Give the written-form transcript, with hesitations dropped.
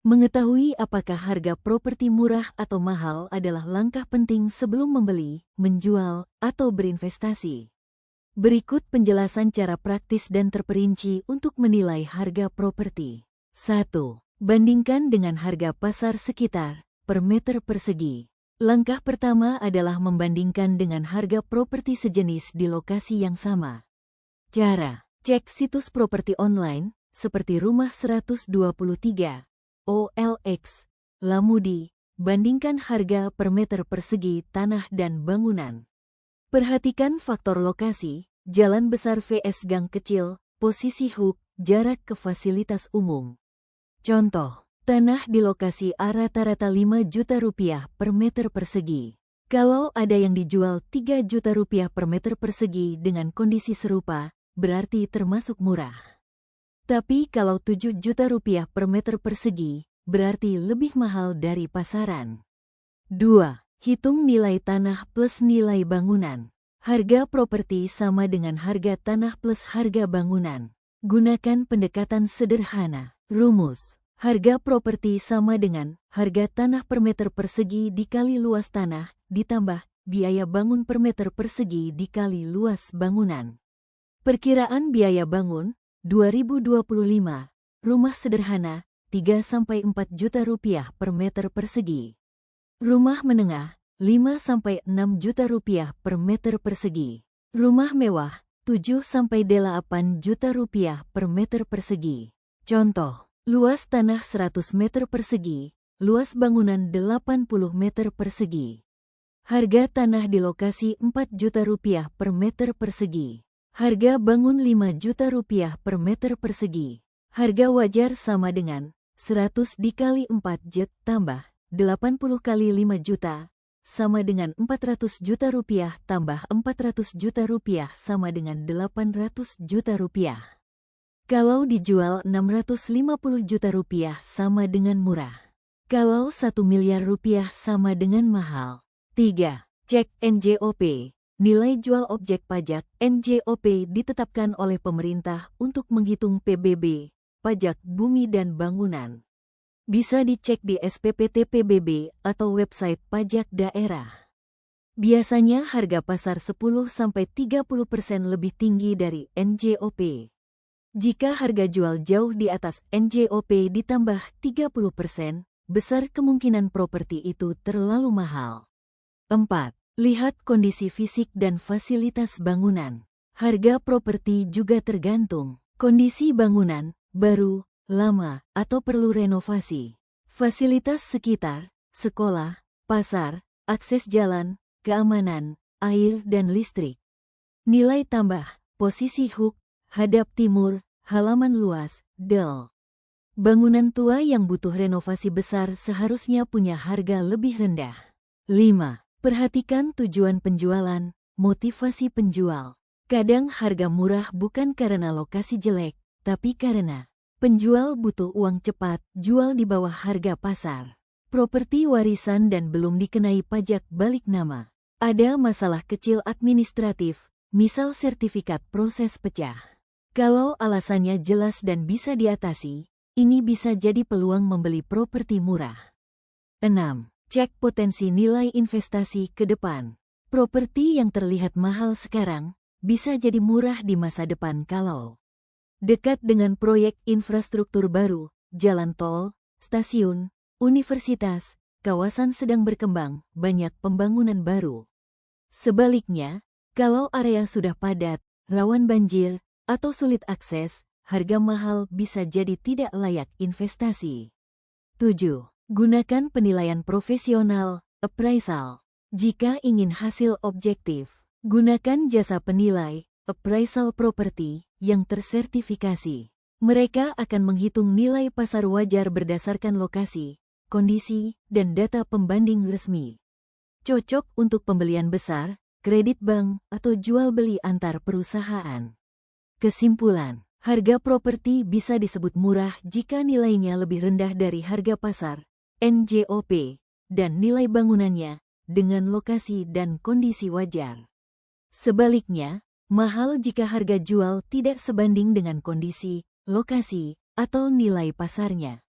Mengetahui apakah harga properti murah atau mahal adalah langkah penting sebelum membeli, menjual, atau berinvestasi. Berikut penjelasan cara praktis dan terperinci untuk menilai harga properti. 1. Bandingkan dengan harga pasar sekitar per meter persegi. Langkah pertama adalah membandingkan dengan harga properti sejenis di lokasi yang sama. Cara: cek situs properti online seperti Rumah 123, OLX, Lamudi, bandingkan harga per meter persegi tanah dan bangunan. Perhatikan faktor lokasi, jalan besar vs gang kecil, posisi hook, jarak ke fasilitas umum. Contoh, tanah di lokasi A rata-rata 5 juta rupiah per meter persegi. Kalau ada yang dijual 3 juta rupiah per meter persegi dengan kondisi serupa, berarti termasuk murah. Tapi kalau 7 juta rupiah per meter persegi, berarti lebih mahal dari pasaran. 2. Hitung nilai tanah plus nilai bangunan. Harga properti sama dengan harga tanah plus harga bangunan. Gunakan pendekatan sederhana. Rumus: harga properti sama dengan harga tanah per meter persegi dikali luas tanah, ditambah biaya bangun per meter persegi dikali luas bangunan. Perkiraan biaya bangun 2025, rumah sederhana 3-4 juta rupiah per meter persegi. Rumah menengah 5-6 juta rupiah per meter persegi. Rumah mewah 7-8 juta rupiah per meter persegi. Contoh, luas tanah 100 meter persegi, luas bangunan 80 meter persegi. Harga tanah di lokasi 4 juta rupiah per meter persegi. Harga bangun 5 juta rupiah per meter persegi. Harga wajar sama dengan 100 dikali 4 jet tambah 80 kali 5 juta sama dengan 400 juta rupiah tambah 400 juta rupiah sama dengan 800 juta rupiah. Kalau dijual 650 juta rupiah sama dengan murah. Kalau 1 miliar rupiah sama dengan mahal. 3. Cek NJOP. Nilai jual objek pajak NJOP ditetapkan oleh pemerintah untuk menghitung PBB, pajak bumi dan bangunan. Bisa dicek di SPPT PBB atau website pajak daerah. Biasanya harga pasar 10-30% lebih tinggi dari NJOP. Jika harga jual jauh di atas NJOP ditambah 30%, besar kemungkinan properti itu terlalu mahal. 4. Lihat kondisi fisik dan fasilitas bangunan. Harga properti juga tergantung kondisi bangunan, baru, lama, atau perlu renovasi. Fasilitas sekitar, sekolah, pasar, akses jalan, keamanan, air dan listrik. Nilai tambah, posisi hook, hadap timur, halaman luas, del. Bangunan tua yang butuh renovasi besar seharusnya punya harga lebih rendah. 5. Perhatikan tujuan penjualan, motivasi penjual. Kadang harga murah bukan karena lokasi jelek, tapi karena penjual butuh uang cepat, jual di bawah harga pasar. Properti warisan dan belum dikenai pajak balik nama. Ada masalah kecil administratif, misal sertifikat proses pecah. Kalau alasannya jelas dan bisa diatasi, ini bisa jadi peluang membeli properti murah. 6. Cek potensi nilai investasi ke depan. Properti yang terlihat mahal sekarang bisa jadi murah di masa depan kalau dekat dengan proyek infrastruktur baru, jalan tol, stasiun, universitas, kawasan sedang berkembang, banyak pembangunan baru. Sebaliknya, kalau area sudah padat, rawan banjir, atau sulit akses, harga mahal bisa jadi tidak layak investasi. 7. Gunakan penilaian profesional, appraisal. Jika ingin hasil objektif, gunakan jasa penilai, appraisal properti, yang tersertifikasi. Mereka akan menghitung nilai pasar wajar berdasarkan lokasi, kondisi, dan data pembanding resmi. Cocok untuk pembelian besar, kredit bank, atau jual beli antar perusahaan. Kesimpulan, harga properti bisa disebut murah jika nilainya lebih rendah dari harga pasar, NJOP, dan nilai bangunannya, dengan lokasi dan kondisi wajar. Sebaliknya, mahal jika harga jual tidak sebanding dengan kondisi, lokasi, atau nilai pasarnya.